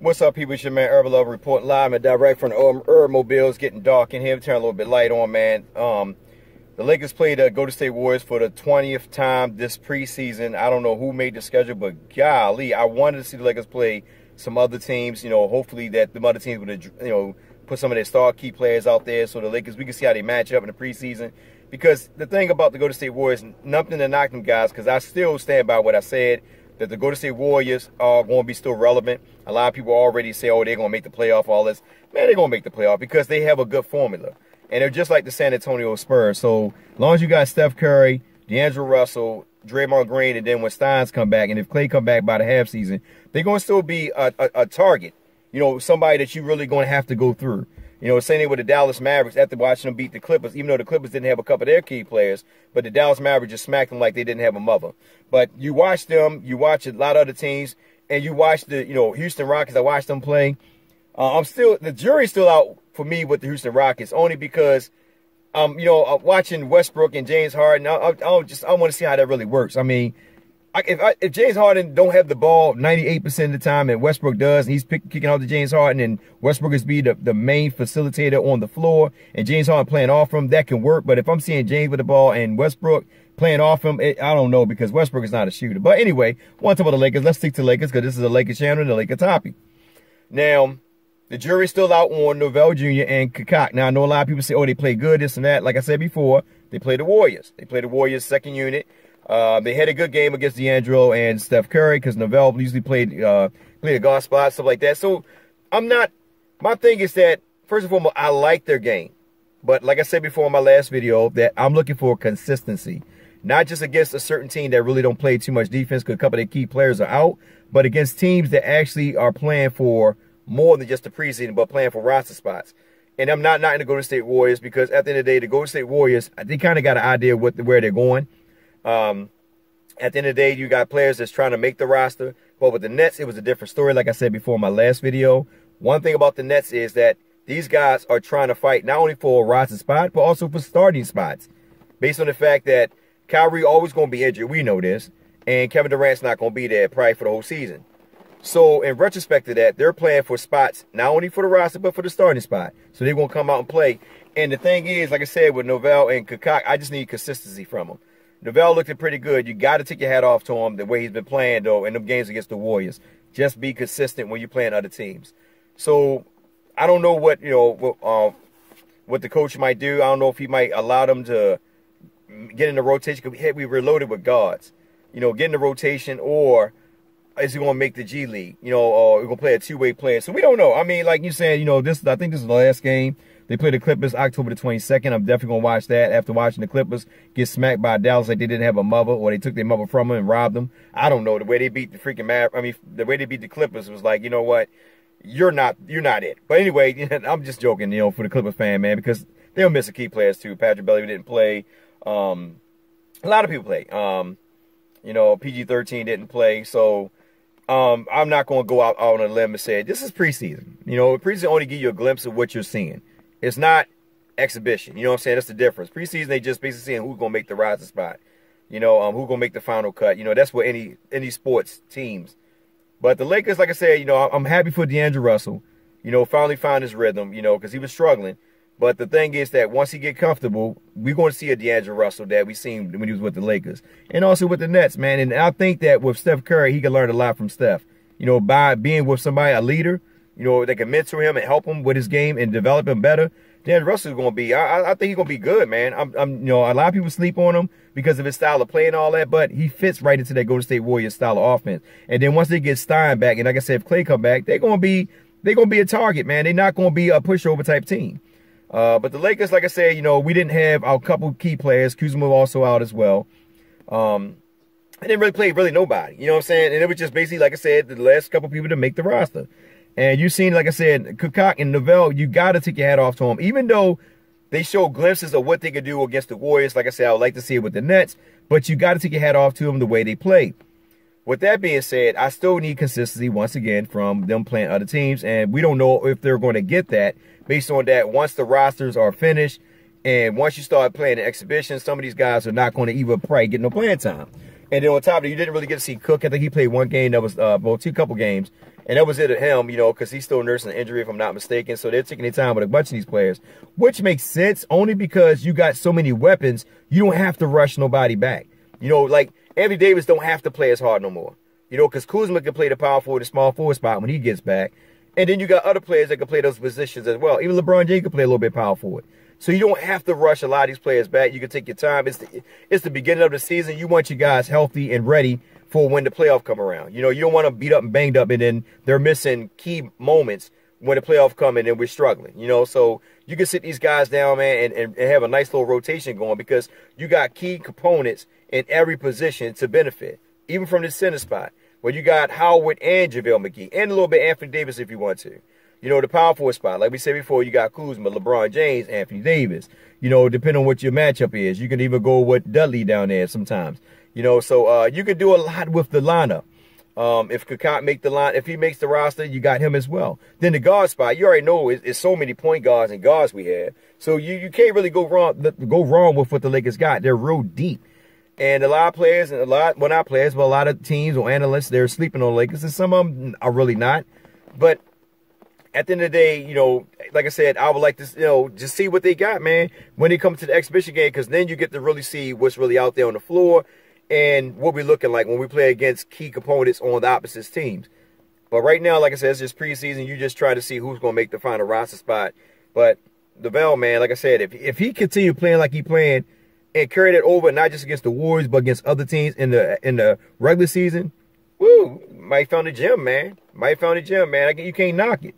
What's up, people? It's your man Herbal Love reporting live and direct from the Herb Mobile. It's getting dark in here. Turn a little bit light on, man. The Lakers played the Golden State Warriors for the 20th time this preseason. I don't know who made the schedule, but golly, I wanted to see the Lakers play some other teams. You know, hopefully that the other teams would, you know, put some of their star key players out there so the Lakers, we can see how they match up in the preseason. Because the thing about the Golden State Warriors, nothing to knock them guys, because I still stand by what I said, that the Golden State Warriors are going to be still relevant. A lot of people already say, oh, they're going to make the playoff, all this. Man, they're going to make the playoff because they have a good formula. And they're just like the San Antonio Spurs. So as long as you got Steph Curry, D'Angelo Russell, Draymond Green, and then when Steins come back, and if Clay come back by the half season, they're going to still be a target. You know, somebody that you really going to have to go through. You know, same thing with the Dallas Mavericks after watching them beat the Clippers, even though the Clippers didn't have a couple of their key players, but the Dallas Mavericks just smacked them like they didn't have a mother. But you watch them, you watch a lot of other teams, and you watch the, you know, Houston Rockets. I watched them play. The jury's still out for me with the Houston Rockets, only because, you know, watching Westbrook and James Harden, I want to see how that really works. I mean, if James Harden don't have the ball 98% of the time and Westbrook does, and he's kicking out to James Harden and Westbrook is be the main facilitator on the floor and James Harden playing off him, that can work. But if I'm seeing James with the ball and Westbrook playing off him, I don't know, because Westbrook is not a shooter. But anyway, one talk about the Lakers. Let's stick to Lakers because this is a Lakers channel and a Lakers topic. Now, the jury's still out on Novell Jr. and Kakak. Now, I know a lot of people say, oh, they play good, this and that. Like I said before, they play the Warriors. They play the Warriors' second unit. They had a good game against D'Angelo and Steph Curry because Novell usually played a guard spot, stuff like that. So my thing is that, first and foremost, I like their game. But like I said before in my last video, that I'm looking for consistency. Not just against a certain team that really don't play too much defense because a couple of their key players are out, but against teams that actually are playing for more than just the preseason, but playing for roster spots. And I'm not knocking the Golden State Warriors because at the end of the day, the Golden State Warriors, they kind of got an idea of where they're going. At the end of the day, you got players that's trying to make the roster. But with the Nets, it was a different story. Like I said before in my last video, one thing about the Nets is that these guys are trying to fight not only for a roster spot, but also for starting spots. Based on the fact that Kyrie always going to be injured. We know this. And Kevin Durant's not going to be there probably for the whole season. So in retrospect to that, they're playing for spots, not only for the roster, but for the starting spot. So they're going to come out and play. And the thing is, like I said, with Novell and Kakak, I just need consistency from them. Novell looked pretty good. You got to take your hat off to him the way he's been playing, though, in them games against the Warriors. Just be consistent when you're playing other teams. So I don't know what, you know, what the coach might do. I don't know if he might allow them to get in the rotation because we were loaded with guards. You know, get in the rotation, or is he going to make the G League? You know, or we're going to play a two-way player. So we don't know. I mean, like you said, you know, I think this is the last game. They play the Clippers October the 22nd. I'm definitely going to watch that after watching the Clippers get smacked by Dallas like they didn't have a mother, or they took their mother from them and robbed them. I don't know. The way they beat the freaking the way they beat the Clippers was like, you know what? You're not it. But anyway, I'm just joking, you know, for the Clippers fan, man, because they'll miss a key players too. Patrick Beverley didn't play. A lot of people played. You know, PG-13 didn't play. So I'm not going to go out on a limb and say this is preseason. You know, preseason only give you a glimpse of what you're seeing. It's not exhibition. You know what I'm saying? That's the difference. Preseason, they just basically saying who's going to make the roster spot. You know, who's going to make the final cut. You know, that's what any sports teams. But the Lakers, like I said, you know, I'm happy for D'Angelo Russell. You know, finally found his rhythm, you know, because he was struggling. But the thing is that once he get comfortable, we're going to see a D'Angelo Russell that we seen when he was with the Lakers. And also with the Nets, man. And I think that with Steph Curry, he can learn a lot from Steph. You know, by being with somebody, a leader, you know, that can mentor him and help him with his game and develop him better. D'Angelo Russell is going to be, I think he's going to be good, man. You know, a lot of people sleep on him because of his style of play and all that, but he fits right into that Golden State Warriors style of offense. And then once they get Stein back, and like I said, if Clay come back, they're going to be a target, man. They're not going to be a pushover type team. But the Lakers, like I said, you know, we didn't have our couple key players. Kuzma also out as well. I didn't really play nobody. You know what I'm saying? And it was just basically, like I said, the last couple people to make the roster. And you've seen, like I said, Kakak and Novell, you got to take your hat off to them. Even though they show glimpses of what they could do against the Warriors, like I said, I would like to see it with the Nets. But you got to take your hat off to them the way they play. With that being said, I still need consistency once again from them playing other teams. And we don't know if they're going to get that based on that once the rosters are finished. And once you start playing the exhibition, some of these guys are not going to even probably get no playing time. And then on top of it, you didn't really get to see Cook. I think he played one game that was, well, couple games. And that was it at him, you know, because he's still nursing an injury, if I'm not mistaken. So they're taking their time with a bunch of these players, which makes sense only because you got so many weapons, you don't have to rush nobody back. You know, like Anthony Davis don't have to play as hard no more. You know, because Kuzma can play the power forward, the small forward spot when he gets back. And then you got other players that can play those positions as well. Even LeBron James can play a little bit power forward. So you don't have to rush a lot of these players back. You can take your time. It's the beginning of the season. You want you guys healthy and ready for when the playoff come around. You know, you don't want to beat up and banged up and then they're missing key moments when the playoff come and then we're struggling. You know, so you can sit these guys down, man, and have a nice little rotation going because you got key components in every position to benefit, even from the center spot, where you got Howard and JaVale McGee, and a little bit Anthony Davis if you want to. You know, the power forward spot, like we said before, you got Kuzma, LeBron James, Anthony Davis. You know, depending on what your matchup is. You can even go with Dudley down there sometimes. You know, so you can do a lot with the lineup. If Kakot make the line, if he makes the roster, you got him as well. Then the guard spot, you already know it's so many point guards and guards we have. So you can't really go wrong with what the Lakers got. They're real deep. And a lot of players, and well, not players, but a lot of teams or analysts, they're sleeping on Lakers, and some of them are really not. But at the end of the day, you know, like I said, I would like to, you know, just see what they got, man, when they come to the exhibition game, because then you get to really see what's really out there on the floor and what we're looking like when we play against key components on the opposite teams. But right now, like I said, it's just preseason. You just try to see who's going to make the final roster spot. But DeVell, man, like I said, if he continue playing like he playing, and carry that over, not just against the Warriors, but against other teams in the regular season, woo, might found a gem, man. Might found a gem, man. You can't knock it.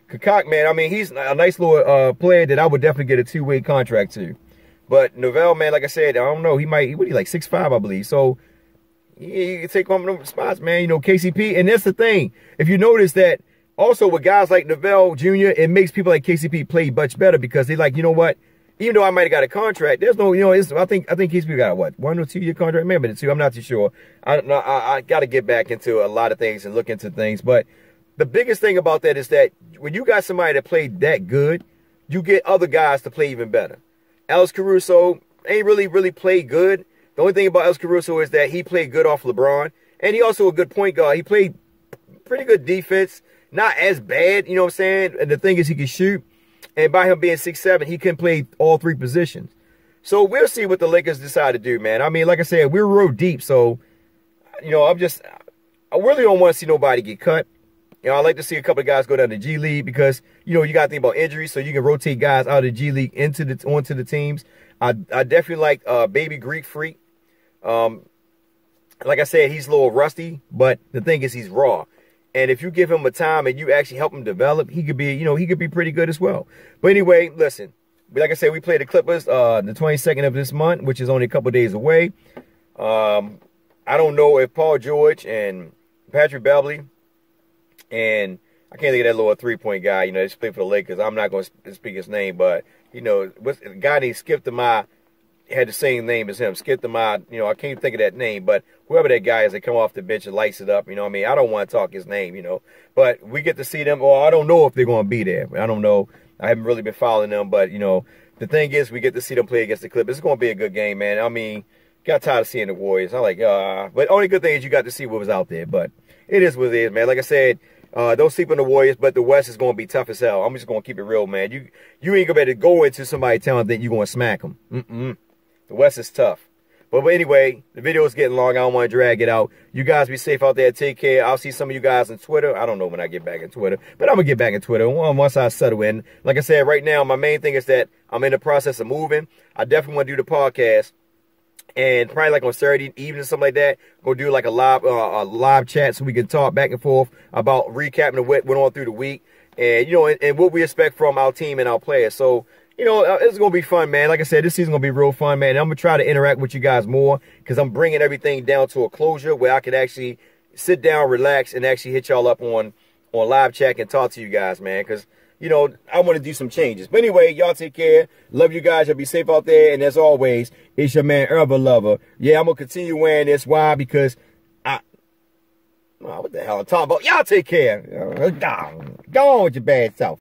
Kakak, man, I mean, he's a nice little player that I would definitely get a two-way contract to. But Novell, man, like I said, I don't know. He might, what he like 6'5", I believe. So, yeah, you can take one of them spots, man. You know, KCP. And that's the thing. If you notice that, also with guys like Novell Jr., it makes people like KCP play much better because they like, you know what? Even though I might have got a contract, there's no, you know, I think KCP got a, what, 1 or 2 year contract? Maybe the 2. I'm not too sure. I got to get back into a lot of things and look into things. But the biggest thing about that is that when you got somebody that played that good, you get other guys to play even better. Alex Caruso ain't really played good. The only thing about Alex Caruso is that he played good off LeBron. And he also a good point guard. He played pretty good defense. Not as bad, you know what I'm saying? And the thing is he can shoot. And by him being 6'7", he can play all 3 positions. So we'll see what the Lakers decide to do, man. I mean, like I said, we're real deep. So, you know, I really don't want to see nobody get cut. You know, I like to see a couple of guys go down to G League because, you know, you got to think about injuries. So you can rotate guys out of the G League onto the teams. I definitely like Baby Greek Freak. Like I said, he's a little rusty. But the thing is he's raw. And if you give him a time and you actually help him develop, he could be, you know, he could be pretty good as well. But anyway, listen, like I said, we play the Clippers the 22nd of this month, which is only a couple days away. I don't know if Paul George and Patrick Beverley and I can't think of that little 3-point guy, you know, they play for the Lakers. I'm not going to speak his name, but, you know, a guy named Skip Demai had the same name as him. Skip Demai, you know, I can't think of that name, but whoever that guy is that come off the bench and lights it up, you know what I mean? I don't want to talk his name, you know. But we get to see them, or I don't know if they're going to be there. I don't know. I haven't really been following them, but, you know, the thing is we get to see them play against the Clippers. It's going to be a good game, man. I mean, got tired of seeing the Warriors. I'm like, but only good thing is you got to see what was out there. But it is what it is, man. Like I said, don't sleep on the Warriors, but the West is going to be tough as hell. I'm just going to keep it real, man. You ain't going to go into somebody telling that you're going to smack them. The West is tough. But anyway, the video is getting long. I don't want to drag it out. You guys be safe out there. Take care. I'll see some of you guys on Twitter. I don't know when I get back in Twitter, but I'm going to get back in Twitter once I settle in. Like I said, right now, my main thing is that I'm in the process of moving. I definitely want to do the podcast. And probably like on Saturday evening or something like that, go do like a live chat so we can talk back and forth about recapping what went on through the week. And, you know, and what we expect from our team and our players. So, you know, it's going to be fun, man. Like I said, this season's going to be real fun, man. And I'm going to try to interact with you guys more because I'm bringing everything down to a closure where I can actually sit down, relax, and actually hit y'all up on live chat and talk to you guys, man. Because, you know, I want to do some changes. But anyway, y'all take care. Love you guys. Y'all be safe out there. And as always, it's your man, Herbal Lover. Yeah, I'm going to continue wearing this. Why? Because what the hell I'm talking about? Y'all take care. Go on with your bad self.